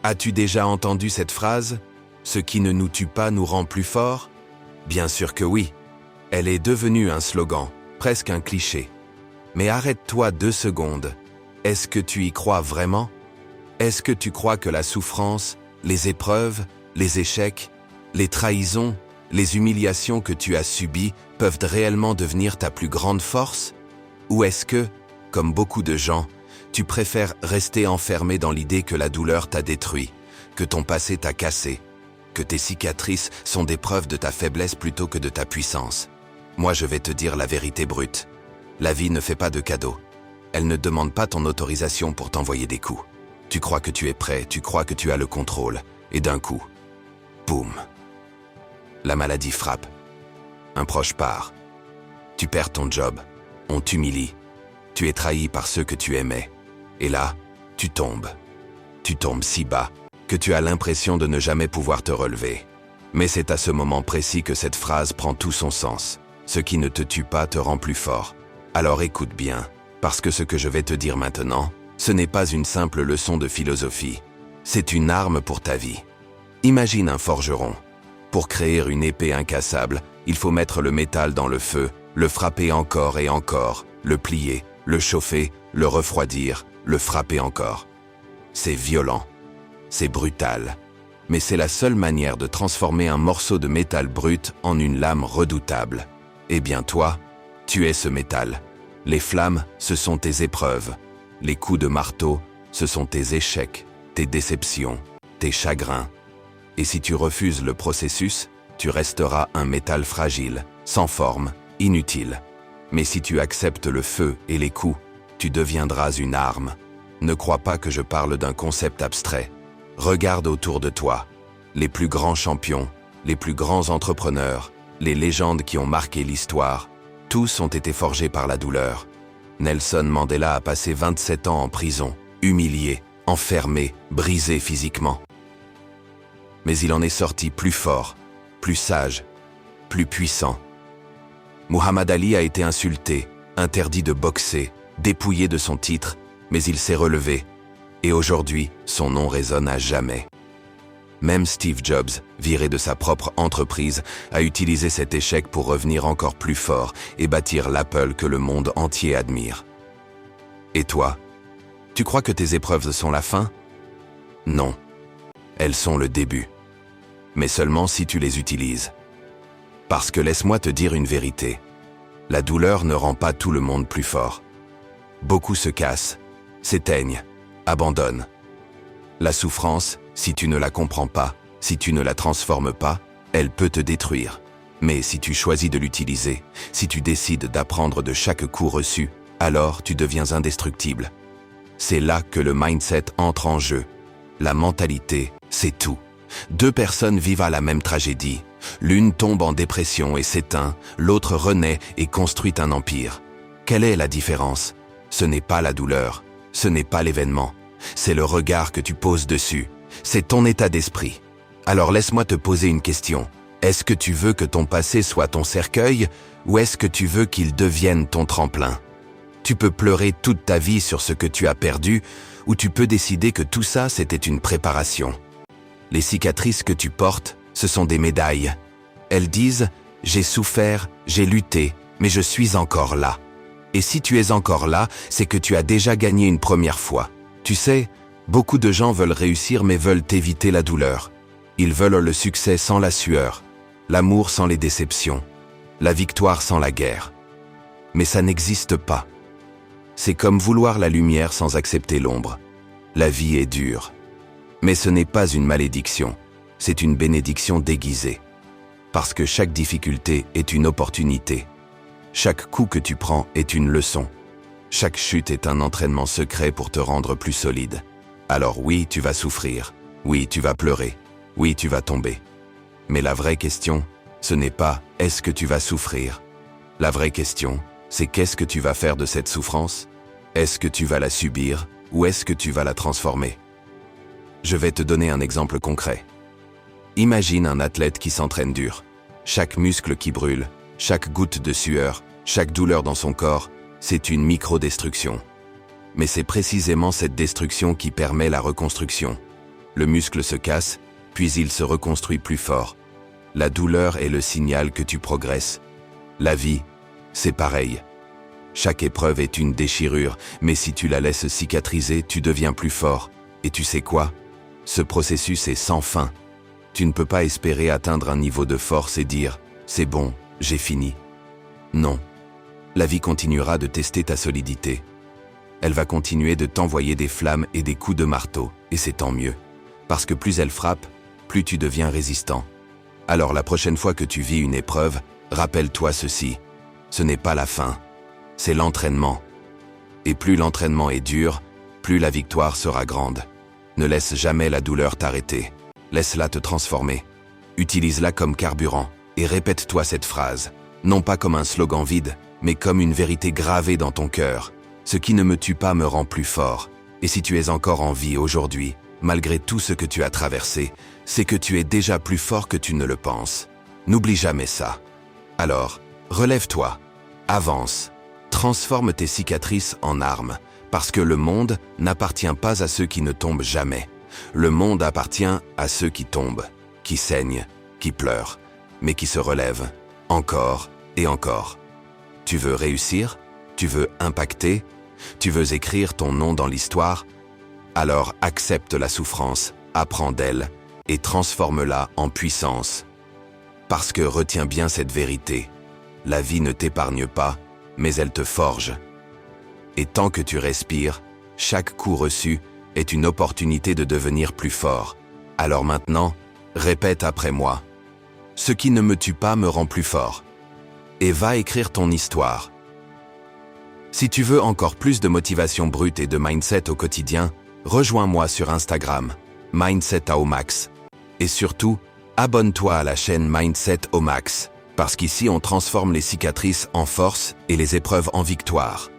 As-tu déjà entendu cette phrase « Ce qui ne nous tue pas nous rend plus forts » Bien sûr que oui. Elle est devenue un slogan, presque un cliché. Mais arrête-toi 2 secondes. Est-ce que tu y crois vraiment? Est-ce que tu crois que la souffrance, les épreuves, les échecs, les trahisons, les humiliations que tu as subies peuvent réellement devenir ta plus grande force? Ou est-ce que, comme beaucoup de gens, tu préfères rester enfermé dans l'idée que la douleur t'a détruit, que ton passé t'a cassé, que tes cicatrices sont des preuves de ta faiblesse plutôt que de ta puissance? Moi, je vais te dire la vérité brute. La vie ne fait pas de cadeaux. Elle ne demande pas ton autorisation pour t'envoyer des coups. Tu crois que tu es prêt, tu crois que tu as le contrôle, et d'un coup, boum. La maladie frappe. Un proche part. Tu perds ton job. On t'humilie. Tu es trahi par ceux que tu aimais. Et là, tu tombes. Tu tombes si bas que tu as l'impression de ne jamais pouvoir te relever. Mais c'est à ce moment précis que cette phrase prend tout son sens. Ce qui ne te tue pas te rend plus fort. Alors écoute bien, parce que ce que je vais te dire maintenant, ce n'est pas une simple leçon de philosophie. C'est une arme pour ta vie. Imagine un forgeron. Pour créer une épée incassable, il faut mettre le métal dans le feu, le frapper encore et encore, le plier, le chauffer, le refroidir, le frapper encore. C'est violent, c'est brutal, mais c'est la seule manière de transformer un morceau de métal brut en une lame redoutable. Eh bien toi, tu es ce métal. Les flammes, ce sont tes épreuves. Les coups de marteau, ce sont tes échecs, tes déceptions, tes chagrins. Et si tu refuses le processus, tu resteras un métal fragile, sans forme, inutile. Mais si tu acceptes le feu et les coups, tu deviendras une arme. Ne crois pas que je parle d'un concept abstrait. Regarde autour de toi. Les plus grands champions, les plus grands entrepreneurs, les légendes qui ont marqué l'histoire, tous ont été forgés par la douleur. Nelson Mandela a passé 27 ans en prison, humilié, enfermé, brisé physiquement. Mais il en est sorti plus fort, plus sage, plus puissant. Muhammad Ali a été insulté, interdit de boxer, dépouillé de son titre, mais il s'est relevé. Et aujourd'hui, son nom résonne à jamais. Même Steve Jobs, viré de sa propre entreprise, a utilisé cet échec pour revenir encore plus fort et bâtir l'Apple que le monde entier admire. Et toi, tu crois que tes épreuves sont la fin? Non, elles sont le début. Mais seulement si tu les utilises. Parce que laisse-moi te dire une vérité. La douleur ne rend pas tout le monde plus fort. Beaucoup se cassent, s'éteignent, abandonnent. La souffrance, si tu ne la comprends pas, si tu ne la transformes pas, elle peut te détruire. Mais si tu choisis de l'utiliser, si tu décides d'apprendre de chaque coup reçu, alors tu deviens indestructible. C'est là que le mindset entre en jeu. La mentalité, c'est tout. 2 personnes vivent à la même tragédie. L'une tombe en dépression et s'éteint, l'autre renaît et construit un empire. Quelle est la différence? Ce n'est pas la douleur, ce n'est pas l'événement, c'est le regard que tu poses dessus, c'est ton état d'esprit. Alors laisse-moi te poser une question. Est-ce que tu veux que ton passé soit ton cercueil ou est-ce que tu veux qu'il devienne ton tremplin? Tu peux pleurer toute ta vie sur ce que tu as perdu ou tu peux décider que tout ça c'était une préparation. Les cicatrices que tu portes, ce sont des médailles. Elles disent « J'ai souffert, j'ai lutté, mais je suis encore là ». Et si tu es encore là, c'est que tu as déjà gagné une première fois. Tu sais, beaucoup de gens veulent réussir mais veulent éviter la douleur. Ils veulent le succès sans la sueur, l'amour sans les déceptions, la victoire sans la guerre. Mais ça n'existe pas. C'est comme vouloir la lumière sans accepter l'ombre. La vie est dure. Mais ce n'est pas une malédiction, c'est une bénédiction déguisée. Parce que chaque difficulté est une opportunité. Chaque coup que tu prends est une leçon. Chaque chute est un entraînement secret pour te rendre plus solide. Alors oui, tu vas souffrir. Oui, tu vas pleurer. Oui, tu vas tomber. Mais la vraie question, ce n'est pas « est-ce que tu vas souffrir ?» La vraie question, c'est qu'est-ce que tu vas faire de cette souffrance? Est-ce que tu vas la subir ou est-ce que tu vas la transformer? Je vais te donner un exemple concret. Imagine un athlète qui s'entraîne dur. Chaque muscle qui brûle, chaque goutte de sueur, chaque douleur dans son corps, c'est une micro-destruction. Mais c'est précisément cette destruction qui permet la reconstruction. Le muscle se casse, puis il se reconstruit plus fort. La douleur est le signal que tu progresses. La vie, c'est pareil. Chaque épreuve est une déchirure, mais si tu la laisses cicatriser, tu deviens plus fort. Et tu sais quoi? Ce processus est sans fin. Tu ne peux pas espérer atteindre un niveau de force et dire « c'est bon, j'ai fini ». Non. La vie continuera de tester ta solidité. Elle va continuer de t'envoyer des flammes et des coups de marteau, et c'est tant mieux. Parce que plus elle frappe, plus tu deviens résistant. Alors la prochaine fois que tu vis une épreuve, rappelle-toi ceci. Ce n'est pas la fin, c'est l'entraînement. Et plus l'entraînement est dur, plus la victoire sera grande. Ne laisse jamais la douleur t'arrêter. Laisse-la te transformer. Utilise-la comme carburant et répète-toi cette phrase. Non pas comme un slogan vide, mais comme une vérité gravée dans ton cœur. Ce qui ne me tue pas me rend plus fort. Et si tu es encore en vie aujourd'hui, malgré tout ce que tu as traversé, c'est que tu es déjà plus fort que tu ne le penses. N'oublie jamais ça. Alors, relève-toi, avance, transforme tes cicatrices en armes, parce que le monde n'appartient pas à ceux qui ne tombent jamais. Le monde appartient à ceux qui tombent, qui saignent, qui pleurent, mais qui se relèvent, encore et encore. Tu veux réussir? Tu veux impacter? Tu veux écrire ton nom dans l'histoire? Alors accepte la souffrance, apprends d'elle et transforme-la en puissance. Parce que retiens bien cette vérité, la vie ne t'épargne pas, mais elle te forge. Et tant que tu respires, chaque coup reçu est une opportunité de devenir plus fort. Alors maintenant, répète après moi. Ce qui ne me tue pas me rend plus fort. Et va écrire ton histoire. Si tu veux encore plus de motivation brute et de mindset au quotidien, rejoins-moi sur Instagram, Mindset au Max. Et surtout, abonne-toi à la chaîne Mindset au Max, parce qu'ici on transforme les cicatrices en force et les épreuves en victoire.